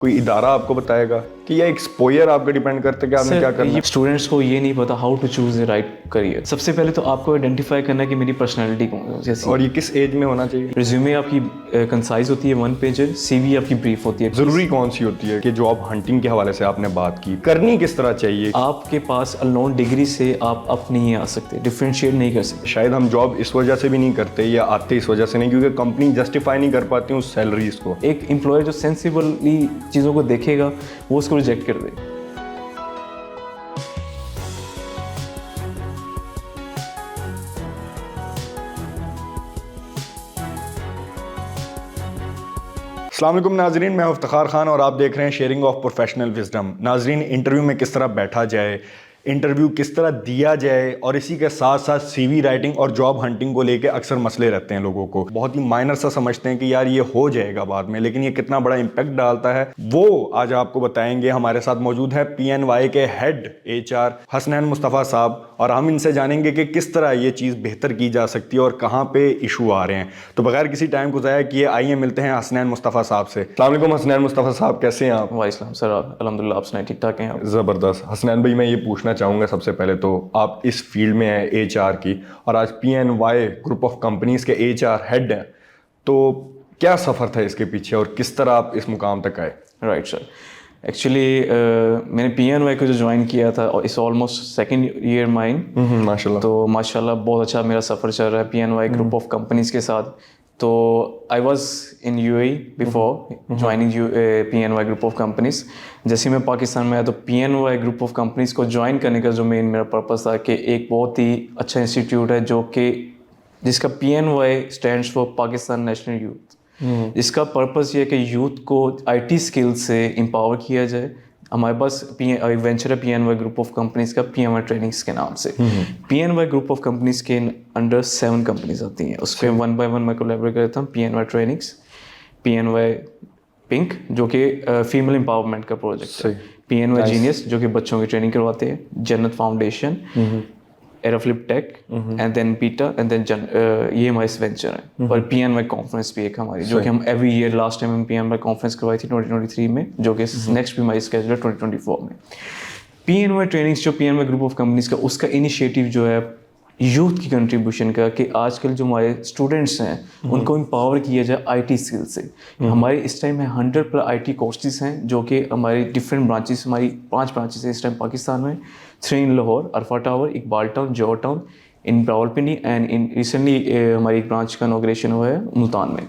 کوئی ادارہ آپ کو بتائے گا کہ یہ ایکسپوئر آپ کا ڈیپینڈ کرتے کہ آپ نے کیا کرنا ہے؟ اسٹوڈنٹس کو یہ نہیں پتا how to choose a right career. سب سے پہلے تو آپ کو آئیڈینٹیفائی کرنا ہے کہ میری پرسنالٹی کون ہے. اور یہ کس ایج میں ہونا چاہیے؟ ریزیومے آپ کی کنسائز ہوتی ہے 1 پیج, سی وی آپ کی بریف ہوتی ہے. ضروری کون سی ہوتی ہے کہ جاب ہنٹنگ کے حوالے سے آپ نے بات کی, کرنی کس طرح چاہیے؟ آپ کے پاس الون ڈگری سے آپ اپ نہیں آ سکتے, ڈفرینشیٹ نہیں کر سکتے. شاید ہم جاب اس وجہ سے بھی نہیں کرتے یا آتے اس وجہ سے نہیں کیونکہ کمپنی جسٹیفائی نہیں کر پاتی اس سیلریز کو. ایک امپلائر جو سینسیبلی چیزوں کو دیکھے گا وہ اس کو ریجیکٹ کر دے. السلام علیکم ناظرین, میں افتخار خان اور آپ دیکھ رہے ہیں شیئرنگ آف پروفیشنل وزڈم. ناظرین, انٹرویو میں کس طرح بیٹھا جائے, انٹرویو کس طرح دیا جائے, اور اسی کے ساتھ ساتھ سی وی رائٹنگ اور جاب ہنٹنگ کو لے کے اکثر مسئلے رہتے ہیں لوگوں کو. بہت ہی مائنر سا سمجھتے ہیں کہ یار یہ ہو جائے گا بعد میں, لیکن یہ کتنا بڑا امپیکٹ ڈالتا ہے وہ آج آپ کو بتائیں گے. ہمارے ساتھ موجود ہے پی این وائی کے ہیڈ ایچ آر حسنین مصطفیٰ صاحب, اور ہم ان سے جانیں گے کہ کس طرح یہ چیز بہتر کی جا سکتی ہے اور کہاں پہ ایشو آ رہے ہیں. تو بغیر کسی ٹائم کو ضائع کیے آئیے ملتے ہیں حسنین مصطفیٰ صاحب سے. السلام علیکم حسنین مصطفیٰ صاحب, کیسے ہیں آپ؟ وعلیکم السلام سر, الحمد للہ, آپ سنائیں ٹھیک ٹھاک ہیں آپ؟ زبردست. حسنین بھائی, میں یہ پوچھنا چاہوں گا سب سے پہلے تو آپ اس فیلڈ میں ہیں ایچ آر کی, اور آج P N Y group of companies کے ایچ آر ہیڈ ہیں, تو کیا سفر تھا اس کے پیچھے اور کس طرح آپ اس مقام تک آئے؟ رائٹ سر, ایکچولی میں نے پی این وائی کو جو جوائن کیا تھا اور اس آلموسٹ سیکنڈ ایئر مائن, ماشاء اللہ. تو ماشاء اللہ بہت اچھا میرا سفر چل رہا ہے P N Y group of companies کے ساتھ. تو I was in U A before joining P N Y group of companies. جیسے میں پاکستان میں آیا تو P N Y group of companies کو جوائن کرنے کا جو مین میرا پرپز تھا کہ ایک بہت ہی اچھا انسٹیٹیوٹ ہے جو کہ جس کا P N Y stands for Pakistan national youth. اس کا پرپز یہ ہے کہ یوتھ کو آئی ٹی اسکل سے امپاور کیا جائے. ہمارے پاس وینچر ہے P N Y group of companies کا, پی این وائی ٹریننگس کے نام سے. P N Y group of companies کے انڈر 7 کمپنیز آتی ہیں. اس پہ 1 by 1 میں کولیبریٹ کرتا ہوں. پی این وائی ٹریننگس, پی این وائی پنک جو کہ فیمل امپاورمنٹ کا پروجیکٹ ہے, پی این وائی جینیس جو کہ بچوں کی ٹریننگ کرواتے ہیں, Jannat foundation, Aeroflip tech, and then پیٹا, اینڈ دین یہ ہمارے وینچر ہیں. اور پی این وائی کانفرنس بھی ایک ہماری جو کہ ہم ایوری ایئر, لاسٹ ٹائم ہم پی این وائی کانفرنس کروائی تھی 2023 میں, جو کہ نیکسٹ بھی ہماری اسکیجول ہے 2024 میں. پی این وائی ٹریننگس جو P N Y group of companies کا, اس کا انیشیٹو جو ہے یوتھ کی کنٹریبیوشن کا, کہ آج کل جو ہمارے اسٹوڈنٹس ہیں ان کو امپاور کیا جائے آئی ٹی اسکل سے. ہمارے اس ٹائم میں 100+ آئی ٹی کورسز ہیں جو کہ ہماری ڈفرینٹ برانچز, ہماری 5 برانچز ہیں اس ٹائم پاکستان میں, 3 in Lahore, Arfa tower, Iqbal town, Johar town, in Rawalpindi, and in recently ہماری ایک برانچ کا انوگریشن ہوا ہے ملتان میں.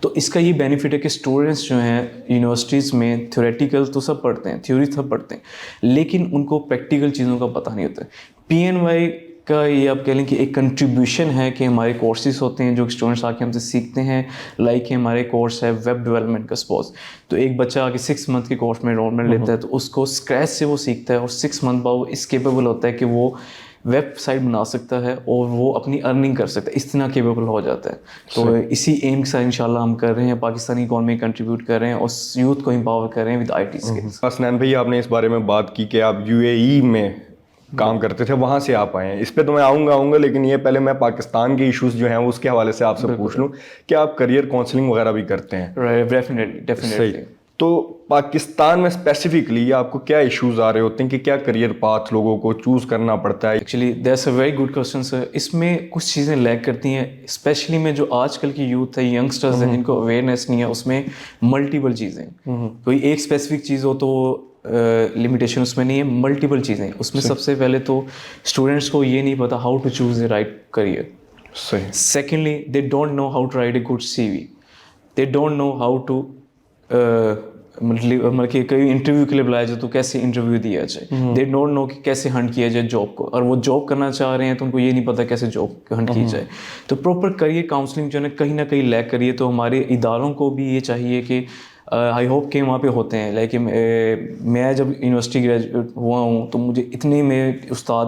تو اس کا یہ بینیفٹ ہے کہ اسٹوڈنٹس جو ہیں یونیورسٹیز میں تھیوریٹیکل تو سب پڑھتے ہیں, تھیوری سب پڑھتے ہیں, لیکن ان کو پریکٹیکل چیزوں کا پتہ نہیں ہوتا ہے. پی این وائی کا یہ آپ کہہ لیں کہ ایک کنٹریبیوشن ہے کہ ہمارے کورسز ہوتے ہیں جو اسٹوڈنٹس آ کے ہم سے سیکھتے ہیں. لائک ہمارے کورس ہے ویب ڈیولپمنٹ کا سپوز, تو ایک بچہ آ کے 6 منتھ کے کورس میں انرولمنٹ لیتا ہے, تو اس کو اسکریچ سے وہ سیکھتا ہے, اور 6 منتھ بعد وہ اس کیپیبل ہوتا ہے کہ وہ ویب سائٹ بنا سکتا ہے اور وہ اپنی ارننگ کر سکتا ہے, اس طرح کیپیبل ہو جاتا ہے. تو اسی ایم کے ساتھ انشاءاللہ ہم کر رہے ہیں, پاکستانی اکانومی کنٹریبیوٹ کر رہے ہیں اور یوتھ کو امپاور کر رہے ہیں with I T skills. Hasnain بھائی, آپ نے اس بارے میں بات کی کہ آپ یو اے ای میں کام کرتے تھے, وہاں سے آپ آئے ہیں. اس پہ تو میں آؤں گا, لیکن یہ پہلے میں پاکستان کے ایشوز جو ہیں اس کے حوالے سے آپ سے پوچھ لوں کہ آپ کریئر کاؤنسلنگ وغیرہ بھی کرتے ہیں؟ ڈیفینیٹلی. تو پاکستان میں اسپیسیفکلی آپ کو کیا ایشوز آ رہے ہوتے ہیں کہ کیا کریئر پاتھ لوگوں کو چوز کرنا پڑتا ہے؟ Actually that's a very good question sir. اس میں کچھ چیزیں لیک کرتی ہیں, اسپیشلی میں جو آج کل کی یوتھ ہے, ینگسٹرز ہیں, جن کو اویئرنیس نہیں ہے. اس میں ملٹیپل چیزیں, کوئی ایک اسپیسیفک چیز ہو تو لمیٹیشن اس میں نہیں ہے, ملٹیپل چیزیں. اس میں سب سے پہلے تو اسٹوڈنٹس کو یہ نہیں پتا how to choose a right career. Secondly they don't know how to write a good C V. They don't know how to مطلب کہ کوئی انٹرویو کے لیے بلایا جائے تو کیسے انٹرویو دیا جائے. دے ڈونٹ نو کہ کیسے ہنٹ کیا جائے جاب کو, اور وہ جاب کرنا چاہ رہے ہیں تو ان کو یہ نہیں پتا کیسے جاب ہنٹ کی جائے. تو پراپر کریئر کاؤنسلنگ جو ہے نا کہیں نہ کہیں لیک کریے. تو ہمارے اداروں کو بھی یہ چاہیے کہ آئی ہوپ کہ وہاں پہ ہوتے ہیں. لیکن میں جب یونیورسٹی گریجویٹ ہوا ہوں تو مجھے اتنے میرے استاد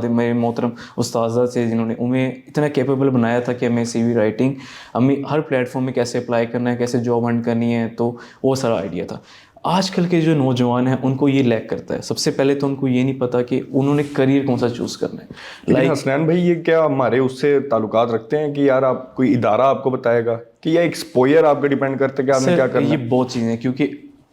میرے محترم استاذہ سے جنہوں نے انہیں اتنا کیپیبل بنایا تھا کہ ہمیں سی وی رائٹنگ ہمیں ہر پلیٹ فارم میں کیسے اپلائی کرنا ہے, کیسے جاب ہنٹ کرنی ہے, تو وہ سارا آئیڈیا تھا. آج کل کے جو نوجوان ہیں ان کو یہ لیک کرتا ہے. سب سے پہلے تو ان کو یہ نہیں پتا کہ انہوں نے کریئر کون سا چوز کرنا ہے. لیکن حسنین بھائی, یہ کیا ہمارے اس سے تعلقات رکھتے ہیں کہ یار آپ کوئی ادارہ آپ کو بتائے گا کہ یہ ایکسپوئر آپ کا ڈیپینڈ کرتے کہ آپ نے کیا کرنا ہے؟ یہ بہت چیزیں ہیں, کیونکہ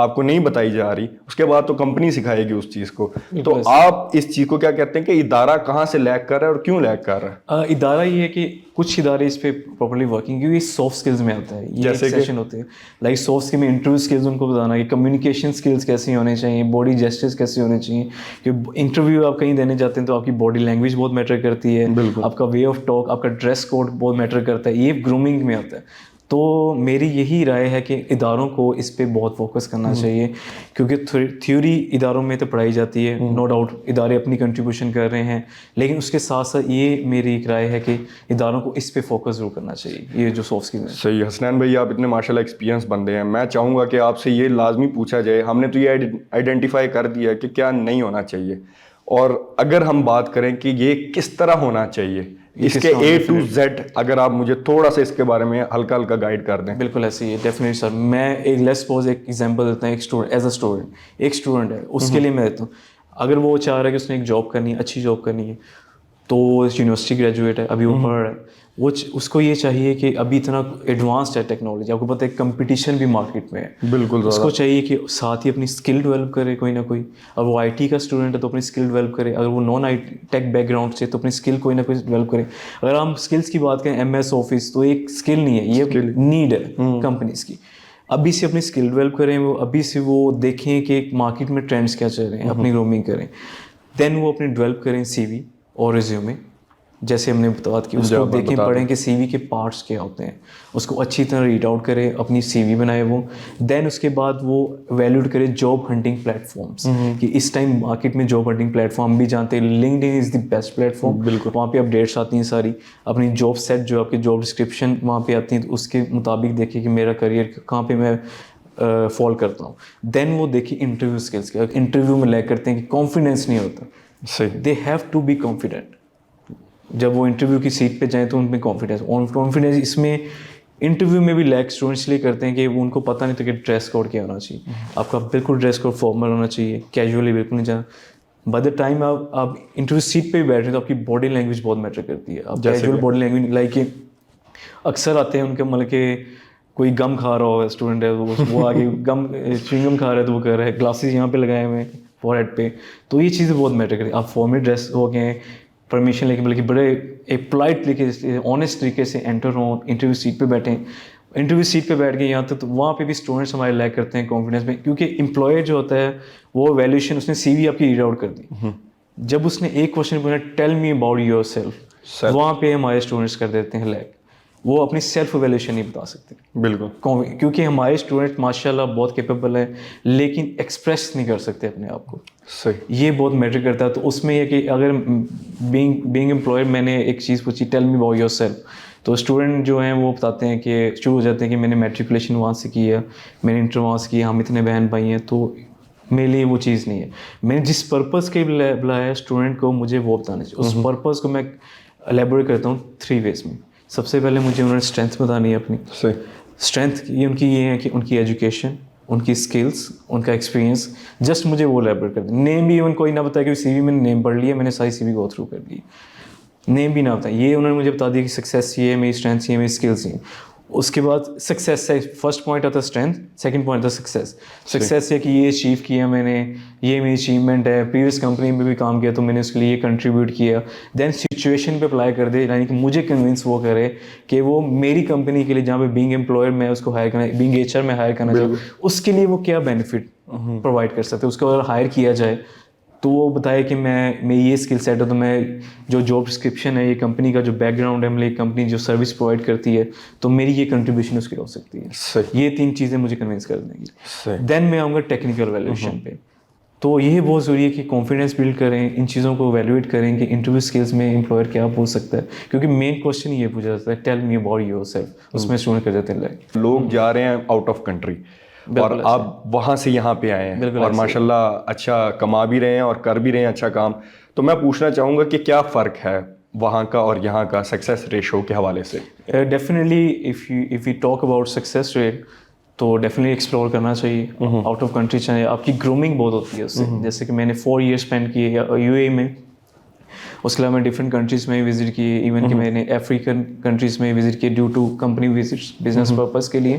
آپ کو نہیں بتائی جا رہی, اس کے بعد تو کمپنی سکھائے گی اس چیز کو. تو آپ اس چیز کو کیا کہتے ہیں کہ ادارہ کہاں سے لیک کر رہا ہے اور کیوں لیک کر رہا ہے؟ ادارہ یہ ہے کہ کچھ ادارے اس پہ پراپرلی ورکنگ, کیونکہ یہ سافٹ اسکلز میں آتا ہے. یہ ایک سیشن ہوتے ہیں لائک سافٹ اسکل میں انٹرویو اسکلز ان کو بتانا کہ کمیونیکیشن اسکلز کیسی ہونے چاہیے, باڈی جیسچرز کیسے ہونے چاہیے. کہ انٹرویو آپ کہیں دینے جاتے ہیں تو آپ کی باڈی لینگویج بہت میٹر کرتی ہے, آپ کا وے آف ٹاک, آپ کا ڈریس کوڈ بہت میٹر کرتا ہے. یہ گرومنگ میں آتا ہے. تو میری یہی رائے ہے کہ اداروں کو اس پہ بہت فوکس کرنا چاہیے, کیونکہ تھیوری اداروں میں تو پڑھائی جاتی ہے, نو ڈاؤٹ ادارے اپنی کنٹریبیوشن کر رہے ہیں, لیکن اس کے ساتھ ساتھ یہ میری ایک رائے ہے کہ اداروں کو اس پہ فوکس ضرور کرنا چاہیے, یہ جو سافٹ اسکل ہے. صحیح. حسنین بھائی آپ اتنے ماشاء اللہ ایکسپیرینس بندے ہیں, میں چاہوں گا کہ آپ سے یہ لازمی پوچھا جائے, ہم نے تو یہ آئیڈینٹیفائی کر دیا کہ کیا نہیں ہونا چاہیے, اور اگر ہم بات کریں کہ یہ کس طرح ہونا چاہیے, اس کے A to Z, اگر آپ مجھے تھوڑا سا اس کے بارے میں ہلکا ہلکا گائیڈ کر دیں. بالکل ایسے ہی ہے, ڈیفینیٹلی سر. میں ایک لیٹس سپوز ایک ایگزامپل دیتا ہوں. ایک اسٹوڈنٹ, ایز اے اسٹوڈنٹ, ایک اسٹوڈنٹ ہے, اس کے لیے میں دیتا ہوں. اگر وہ چاہ رہا ہے کہ اس نے ایک جاب کرنی ہے, اچھی جاب کرنی ہے, تو یونیورسٹی گریجویٹ ہے, ابھی وہ پڑھ رہا ہے, وہ اس کو یہ چاہیے کہ ابھی اتنا ایڈوانسڈ ہے ٹیکنالوجی, آپ کو پتہ ہے کمپٹیشن بھی مارکیٹ میں ہے. بالکل. اس کو چاہیے کہ ساتھ ہی اپنی اسکل ڈیولپ کرے کوئی نہ کوئی. اگر وہ آئی ٹی کا اسٹوڈنٹ ہے تو اپنی اسکل ڈیولپ کرے, اگر وہ نان آئی ٹیک بیک گراؤنڈ سے تو اپنی اسکل کوئی نہ کوئی ڈیولپ کرے. اگر ہم اسکلس کی بات کریں, ایم ایس آفس تو ایک اسکل نہیں ہے, یہ نیڈ ہے کمپنیز کی. ابھی سے اپنی اسکل ڈیولپ کریں, وہ ابھی سے وہ دیکھیں کہ مارکیٹ میں ٹرینڈس کیا چل رہے ہیں, اپنی گرومنگ کریں. دین وہ اپنی ڈیولپ کریں سی وی اور ریزیومے, جیسے ہم نے بات کی, اس کو دیکھیں پڑھیں کہ سی وی کے پارٹس کیا ہوتے ہیں, اس کو اچھی طرح ریڈ آؤٹ کرے, اپنی سی وی بنائے وہ. دین اس کے بعد وہ ویلیوڈ کرے جاب ہنٹنگ پلیٹ فارمس, کہ اس ٹائم مارکیٹ میں جاب ہنٹنگ پلیٹ فارم بھی جانتے ہیں, linked in is the best plate form. بالکل, وہاں پہ اپڈیٹس آتی ہیں ساری, اپنی جاب سیٹ جو آپ کی جاب ڈسکرپشن وہاں پہ آتی ہیں, تو اس کے مطابق دیکھیں کہ میرا کریئر کہاں پہ میں فال کرتا ہوں. دین وہ دیکھیں انٹرویو اسکلس کے, انٹرویو میں لیک کرتے ہیں کہ کانفیڈینس نہیں ہوتا. صحیح. They have to be confident. جب وہ انٹرویو کی سیٹ پہ جائیں تو ان میں کانفیڈینس اس میں انٹرویو میں بھی لیک اسٹوڈنٹس لیے کرتے ہیں کہ وہ ان کو پتہ نہیں تھا کہ ڈریس کوڈ کیا ہونا چاہیے. آپ کا بالکل ڈریس کوڈ فارمل ہونا چاہیے, کیجولی بالکل نہیں جانا. بائی دا ٹائم آپ انٹرویو سیٹ پہ بھی بیٹھ رہے ہیں تو آپ کی باڈی لینگویج بہت میٹر کرتی ہے. آپ کیجول باڈی لینگویج لائک کہ اکثر آتے ہیں ان کے مطلب کہ کوئی گم کھا رہا ہو اسٹوڈنٹ ہے, وہ آگے چوئنگم کھا رہا ہے تو وہ کر رہا ہے, گلاسز یہاں پہ لگائے ہوئے ہیں فور ہیڈ پہ, تو یہ چیزیں بہت میٹر کرتی ہیں. آپ فارمل ڈریس ہو گئے, پرمیشن لے کے بلکہ بڑے ایک پولائٹ طریقے سے, آنیسٹ طریقے سے انٹر ہوں, انٹرویو سیٹ پہ بیٹھیں. انٹرویو سیٹ پہ بیٹھ کے یہاں تک تو وہاں پہ بھی اسٹوڈنٹس ہمارے لیک کرتے ہیں کانفیڈنس میں, کیونکہ امپلائر جو ہوتا ہے وہ ویلیوشن, اس نے سی وی آپ کی ریڈ آؤٹ کر دی. جب اس نے ایک کوشچن پوچھا tell me about your self, وہاں پہ ہمارے اسٹوڈنٹس کر دیتے ہیں لیک. وہ اپنی سیلف ویلیوشن نہیں بتا سکتے. بالکل, کیونکہ ہمارے اسٹوڈنٹ ماشاء اللہ بہت کیپیبل ہیں, لیکن ایکسپریس نہیں کر سکتے اپنے آپ کو. صحیح. یہ بہت میٹر کرتا ہے. تو اس میں یہ کہ اگر بینگ امپلائر میں نے ایک چیز پوچھی tell me about your self, تو اسٹوڈنٹ جو ہیں وہ بتاتے ہیں کہ شروع ہو جاتے ہیں کہ میں نے میٹریکولیشن وہاں سے کی ہے, میں نے انٹر وہاں سے کی ہے, ہم اتنے بہن بھائی ہیں. تو میرے لیے وہ چیز نہیں ہے. میں نے جس پرپز کے بلایا ہے اسٹوڈنٹ کو, مجھے وہ بتانا چاہیے. اس پرپز کو میں الیبوریٹ کرتا ہوں 3 ویز میں. سب سے پہلے مجھے انہوں نے اسٹرینتھ بتانی ہے اپنی. صحیح. اسٹرینتھ یہ ان کی یہ ہے کہ ان کی ایجوکیشن, ان کی اسکلس, ان کا ایکسپیرینس, جسٹ مجھے وہ الیبوریٹ کر دیں. نیم بھی ان کو ہی نہ بتایا کہ سی وی میں نے نیم پڑھ لیا, میں نے ساری سی وی گو تھرو کر لی, نیم بھی نہ بتایا. یہ انہوں نے مجھے بتا دیا کہ سکسیس یہ ہے, میری اسٹرینتھ یہ ہے, میری اسکلس یہ ہیں. اس کے بعد سکسیس سے فرسٹ پوائنٹ آتا ہے اسٹرینتھ, سیکنڈ پوائنٹ آتا ہے سکسیس. سکسیس یہ کہ یہ اچیو کیا میں نے, یہ میری اچیومنٹ ہے, پریویس کمپنی میں بھی کام کیا تو میں نے اس کے لیے یہ کنٹریبیوٹ کیا. دین سچویشن پہ اپلائی کر دے, یعنی کہ مجھے کنونس وہ کرے کہ وہ میری کمپنی کے لیے جہاں پہ بینگ امپلائر میں اس کو ہائر کرنا, بینگ ایچ آر میں ہائر کرنا چاہوں, اس کے لیے وہ کیا بینیفٹ پرووائڈ کر سکتے. اس کو اگر ہائر کیا جائے تو وہ بتائے کہ میں یہ اسکل سیٹ ہے, تو میں جو جاب ڈسکرپشن ہے, یہ کمپنی کا جو بیک گراؤنڈ ہے, میری کمپنی جو سروس پرووائڈ کرتی ہے, تو میری یہ کنٹریبیوشن اس کی ہو سکتی ہے. یہ 3 چیزیں مجھے کنونس کر دیں گی. دین میں آؤں گا ٹیکنیکل ویلیویشن پہ. تو یہ بہت ضروری ہے کہ کانفیڈینس بلڈ کریں, ان چیزوں کو ویلیویٹ کریں کہ انٹرویو اسکلس میں امپلائر کیا پوچھ سکتا ہے, کیونکہ مین کوشچن یہ پوچھا جاتا ہے tell me about yourself. اس میں اسٹوڈنٹ کر جاتے ہیں لوگ جا رہے ہیں آؤٹ آف کنٹری, اور آپ وہاں سے یہاں پہ آئے ہیں اور ماشاء اللہ اچھا کما بھی رہے ہیں اور کر بھی رہے ہیں اچھا کام. تو میں پوچھنا چاہوں گا کہ کیا فرق ہے وہاں کا اور یہاں کا سکسیس ریشو کے حوالے سے؟ Definitely if you talk about success rate تو ڈیفینیٹلی ایکسپلور کرنا چاہیے. آؤٹ آف کنٹری چاہیے, آپ کی گرومنگ بہت ہوتی ہے اس سے. جیسے کہ میں نے 4 ایئر اسپینڈ کیے یو اے میں, اس کے علاوہ میں ڈفرینٹ کنٹریز میں وزٹ کیے, ایون کہ میں نے افریقن کنٹریز میں وزٹ کیے due to company visits, business purpose کے لیے.